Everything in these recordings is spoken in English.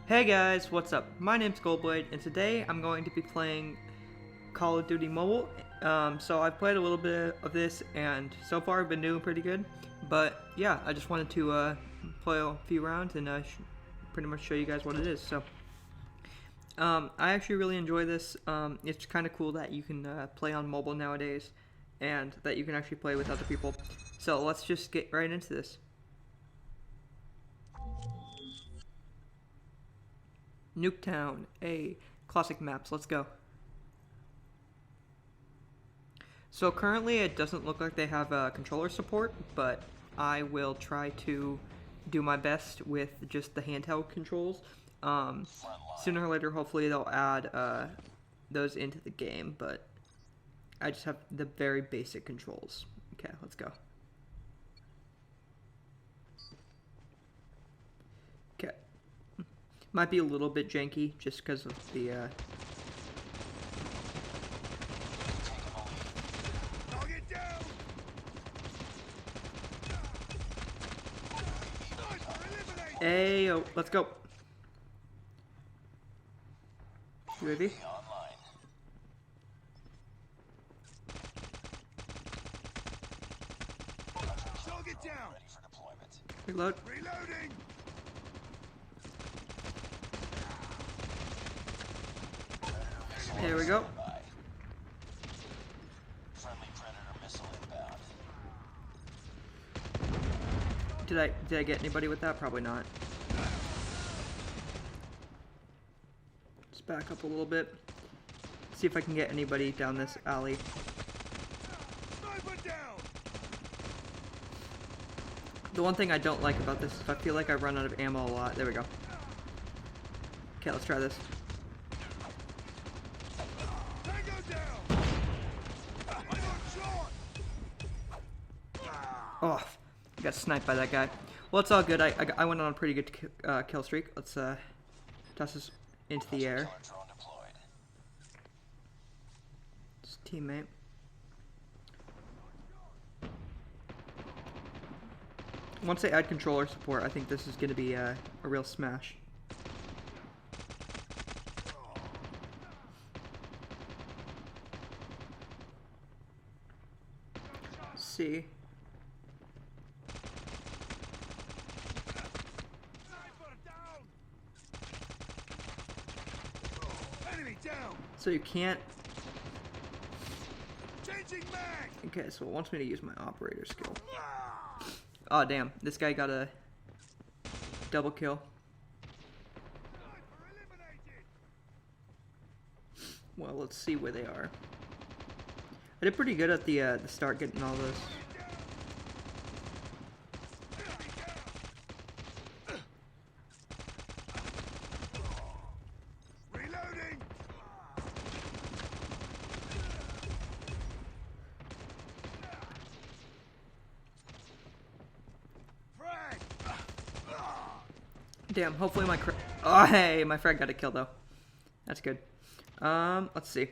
Hey guys, what's up? My name's Goldblade, and today I'm going to be playing Call of Duty Mobile. So I've played a little bit of this, and so far I've been doing pretty good. But yeah, I just wanted to play a few rounds and pretty much show you guys what it is. So I actually really enjoy this. It's kind of cool that you can play on mobile nowadays, and that you can actually play with other people. So let's just get right into this. Nuketown, classic maps. Let's go. So currently it doesn't look like they have controller support, but I will try to do my best with just the handheld controls. Sooner or later, hopefully they'll add those into the game, but I just have the very basic controls. Okay, let's go. Okay. Might be a little bit janky just because of the Ayo, let's go. UAV. Target down. Ready for deployment. Reload. Reloading. There we go. Friendly Predator missile inbound. Did I get anybody with that? Probably not. Let's back up a little bit. See if I can get anybody down this alley. Sniper down. The one thing I don't like about this is I feel like I run out of ammo a lot. There we go. Okay, let's try this. Tango down. I got shot. Oh, I got sniped by that guy. Well, it's all good. I went on a pretty good kill streak. Let's toss this into the air. Drone deployed. It's a teammate. Once they add controller support, I think this is going to be a real smash. Let's see. Sniper down. Enemy down. So you can't. Changing mag. Okay, so it wants me to use my operator skill. Oh damn, this guy got a double kill. Sniper eliminated. Well, let's see where they are. I did pretty good at the start getting all those. Enemy down. Reloading. Frag. Damn, hopefully my oh hey, my frag got a kill though. That's good. Let's see.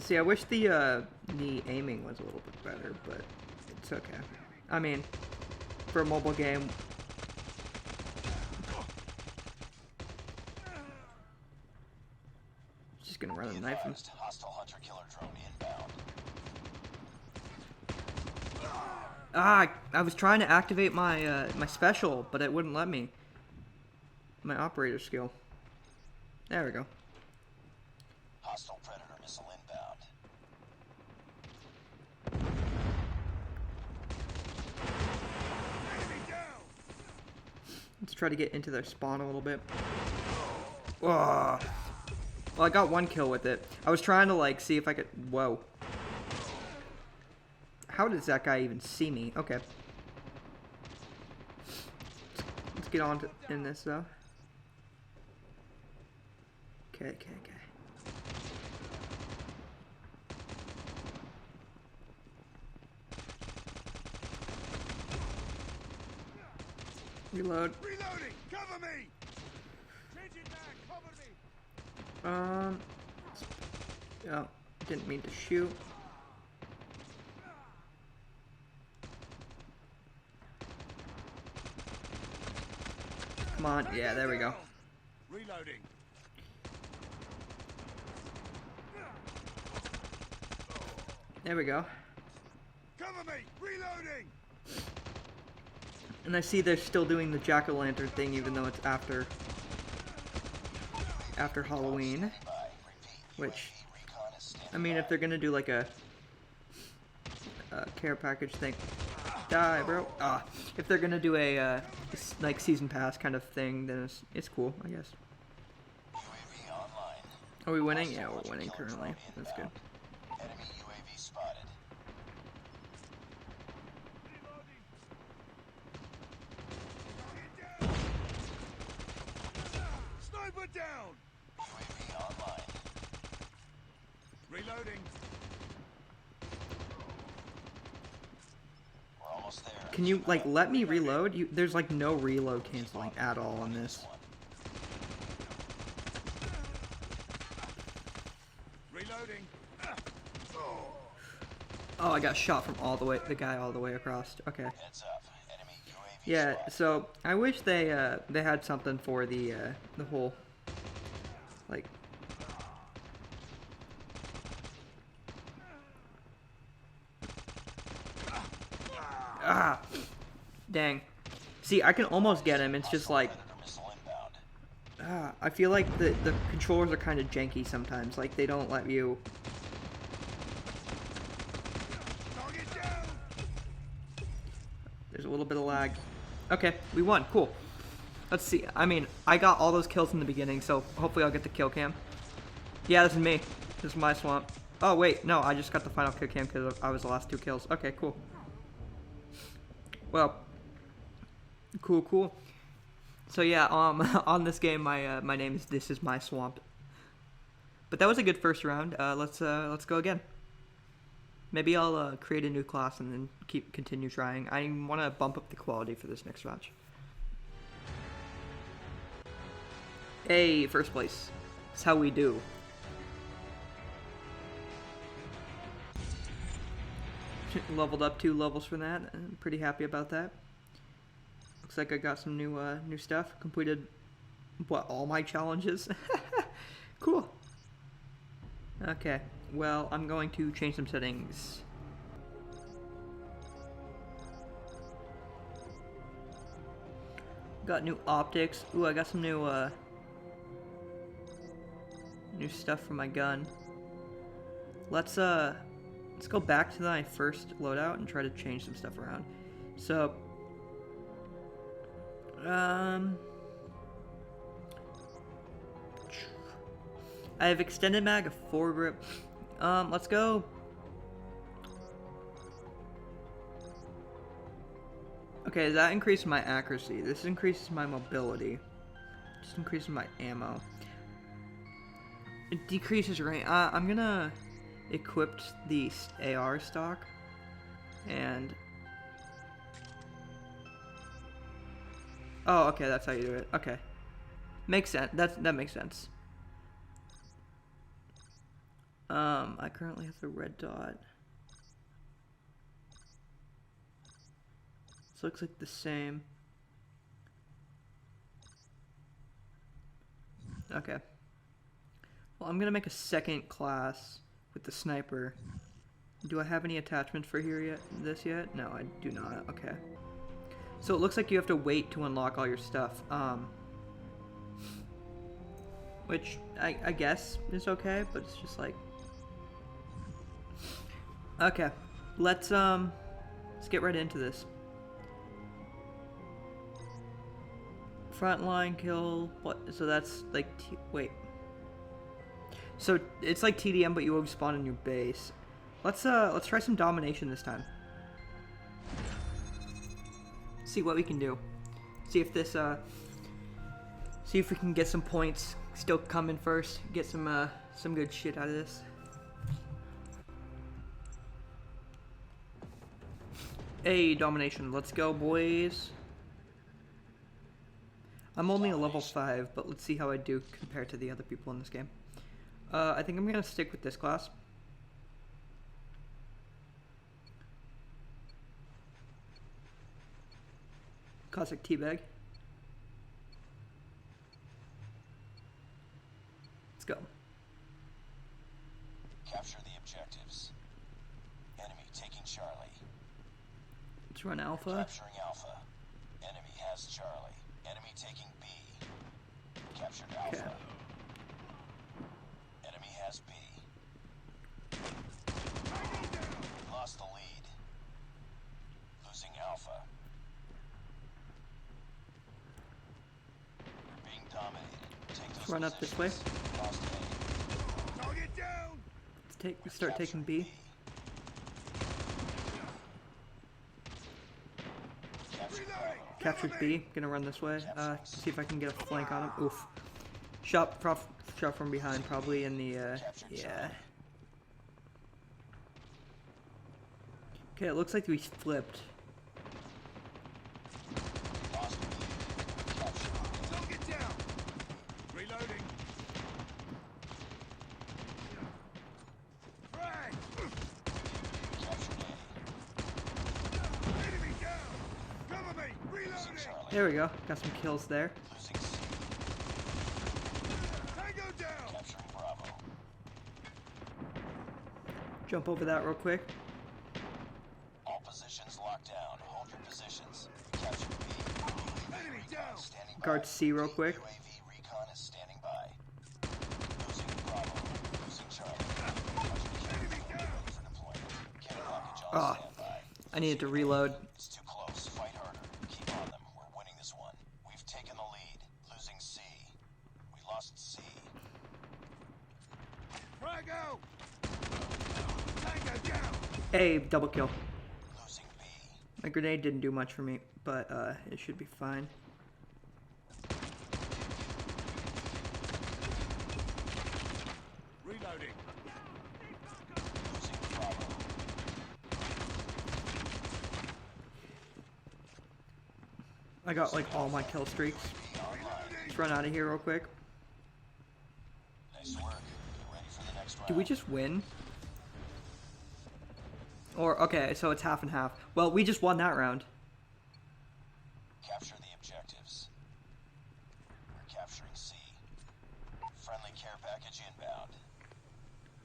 See, I wish the aiming was a little bit better, but it's okay. I mean, for a mobile game. Just gonna run a knife him. Hostile hunter-killer drone inbound. Ah, I was trying to activate my my special, but it wouldn't let me. My operator skill. There we go. Hostile Predator missile inbound. Enemy down. Let's try to get into their spawn a little bit. Oh. Well, I got one kill with it. I was trying to like see if I could. Whoa. How does that guy even see me? Okay. Let's get on in this though. Okay. Reload. Reloading. Cover me. Changing mag. Cover me. Oh, didn't mean to shoot. Come on. Yeah, there we go. Reloading. There we go. Cover me. Reloading. And I see they're still doing the jack-o'-lantern thing, even though it's after Halloween. Which, I mean, if they're gonna do like a care package thing, die, bro. If they're gonna do a like season pass kind of thing, then it's cool, I guess. Are we winning? Yeah, we're winning currently. That's good. Enemy UAV spotted. Sniper down. UAV online. Reloading. We're almost there. Can you like let me reload? There's like no reload canceling at all on this. Reloading. Oh, I got shot from the guy all the way across. Okay. Heads up. Enemy UAV Yeah, spotted. so I wish they had something for the whole like dang. See, I can almost get him. It's just like Predator missile inbound. I feel like the controllers are kind of janky sometimes. Like they don't let you. Target down. There's a little bit of lag. Okay, we won. Cool. Let's see. I mean, I got all those kills in the beginning, so hopefully I'll get the kill cam. Yeah, this is me. This is my swamp. Oh, wait. No, I just got the final kill cam because I was the last 2 kills. Okay, cool. Well, cool. So yeah, on this game, my name is This Is My Swamp. But that was a good first round. Let's go again. Maybe I'll create a new class and then continue trying. I want to bump up the quality for this next match. Hey, first place. That's how we do. Leveled up 2 levels for that. I'm pretty happy about that. Looks like I got some new stuff. Completed all my challenges. Cool. Okay. Well, I'm going to change some settings. Got new optics. Ooh, I got some new stuff for my gun. Let's go back to my first loadout and try to change some stuff around. So, I have extended mag, a foregrip. Let's go. Okay, that increases my accuracy. This increases my mobility. Just increases my ammo. It decreases range. I'm gonna equip the AR stock, and oh, okay, that's how you do it. Okay, makes sense. That makes sense. I currently have the red dot. This looks like the same. Okay. Well, I'm gonna make a second class with the sniper. Do I have any attachments for this yet? No, I do not. Okay. So it looks like you have to wait to unlock all your stuff. Which I guess is okay, but it's just like. Okay, let's get right into this. Frontline kill. What? So that's like wait. So it's like TDM, but you always spawn in your base. Let's try some domination this time. See what we can do. See if this see if we can get some points. Still come in first. Get some good shit out of this. Hey, domination. Let's go, boys. I'm only a level 5, but let's see how I do compared to the other people in this game. I think I'm gonna stick with this class. Classic teabag. go. Capture the objectives. Enemy taking Charlie. Let's run Alpha. Capturing Alpha. Enemy has Charlie. Enemy taking B. Captured Alpha. Okay. Enemy has B. Lost the lead. Losing Alpha. We're being dominated. Take those Let's run up this way. positions. Lost A. Target down. Let's start taking B. Captured B. Gonna run this way. See if I can get a flank on him. Oof. Shot from behind, probably in the, yeah. Okay, it looks like we flipped. Lost B. Captured. Target down. Reloading. Frag. Captured A. Enemy down. Cover me. Reloading. There we go. Got some kills there. Losing C. Tango down. Capturing Bravo. Jump over that real quick. All positions locked down. Hold your positions. Captured B. Enemy down. Standing by. Guard C real quick. UAV recon is standing by. Losing Bravo. Losing Charlie. Enemy down. For deployment. Care package on Ah. standby. I needed to reload. It's too close. Fight harder. Keep on them. We're winning this one. We've taken the lead. Losing C. We lost C. Frag out. Tango down. A double kill. Losing B. My grenade didn't do much for me, but it should be fine. Reloading. Losing Bravo. I got like all my kill streaks. Let's run out of here real quick. Nice work. Get ready for the next round. Did we just win? Or, okay, so it's half and half. Well, we just won that round. Capture the objectives. We're capturing C. Friendly care package inbound.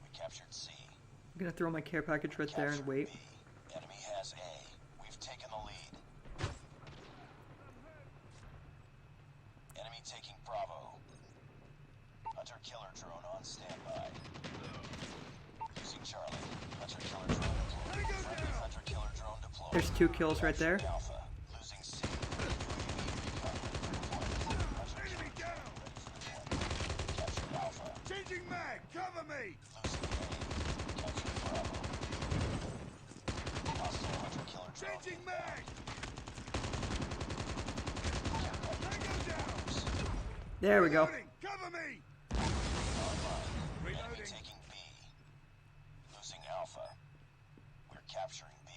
We captured C. I'm gonna throw my care package right there and Captured wait. B. Enemy has A. We've taken the lead. Enemy taking Bravo. Hunter killer drone on standby. Losing Charlie. Hunter killer drone deployed. Friendly hunter killer drone deployed. There's 2 kills right there. Alpha. Losing C. Enemy down. Captured Alpha. Changing mag. Cover me. Losing A. Captured Bravo. Hostile hunter killer drone. Changing mag. Tango down. There we go. Cover me. Reloading. Enemy taking B. Losing Alpha. We're capturing B.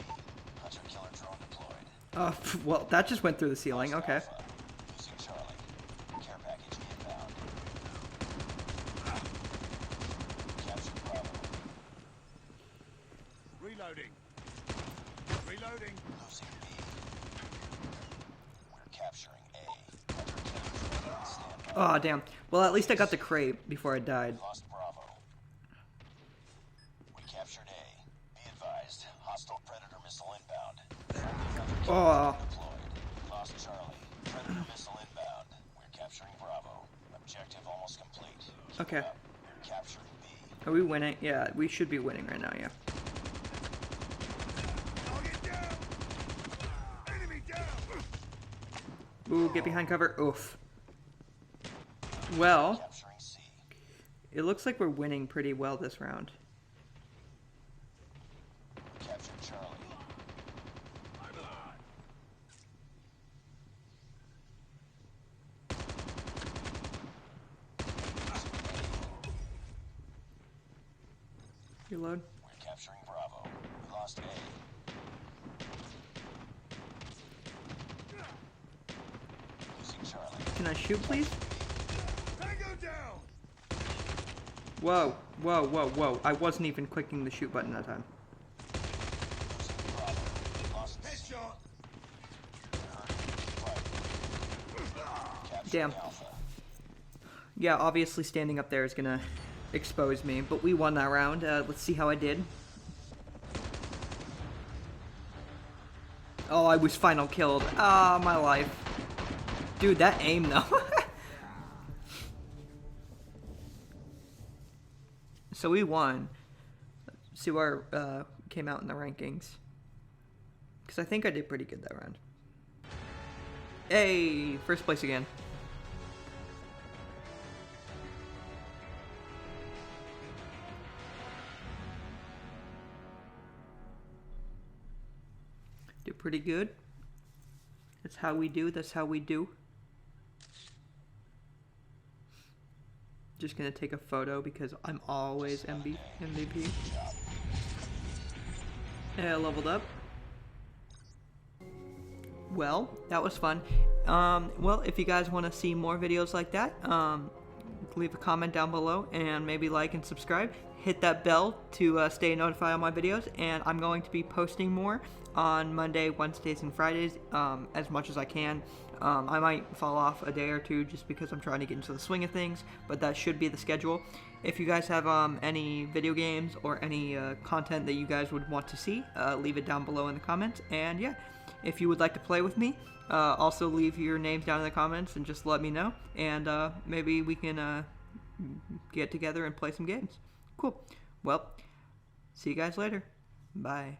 Hunter killer drone deployed. Oh, well, that just went through the ceiling. Lost Okay. Alpha. Losing Charlie. Care package inbound. Captured Bravo. Reloading. Reloading. Losing B. We're capturing A. Hunter killer drone on standby. Oh, damn. Well, at least I got the crate before I died. Lost Bravo. We captured A. Be advised. Hostile Predator missile inbound. Oh, Deployed. Lost Charlie. Predator missile inbound. We're capturing Bravo. Objective almost complete. Keep Okay. it up. We're capturing B. are we winning? Yeah, we should be winning right now, yeah. Target down. Enemy down. Ooh, get behind cover. Oof. Well, Capturing C. it looks like we're winning pretty well this round. Captured Charlie. Reload. We're capturing Bravo. We lost A. Losing Charlie. Can I shoot, please? Tango down. Whoa, whoa, whoa, whoa. I wasn't even clicking the shoot button that time. Losing Bravo. Lost headshot. Damn. Alpha. Yeah, obviously standing up there is gonna expose me, but we won that round. Let's see how I did. Oh, I was final killed. Ah, my life. Dude, that aim though. So we won. Let's see where came out in the rankings. Because I think I did pretty good that round. Hey, first place again. Did pretty good. That's how we do. That's how we do. Just gonna take a photo because I'm always MVP. Hey, I leveled up. Well, that was fun. Well, if you guys want to see more videos like that, leave a comment down below and maybe like and subscribe. Hit that bell to stay notified on my videos, and I'm going to be posting more on Monday, Wednesdays, and Fridays as much as I can. I might fall off a day or two just because I'm trying to get into the swing of things, but that should be the schedule. If you guys have any video games or any content that you guys would want to see, leave it down below in the comments. And yeah, if you would like to play with me, also leave your names down in the comments and just let me know, and maybe we can get together and play some games. Cool. Well, see you guys later. Bye.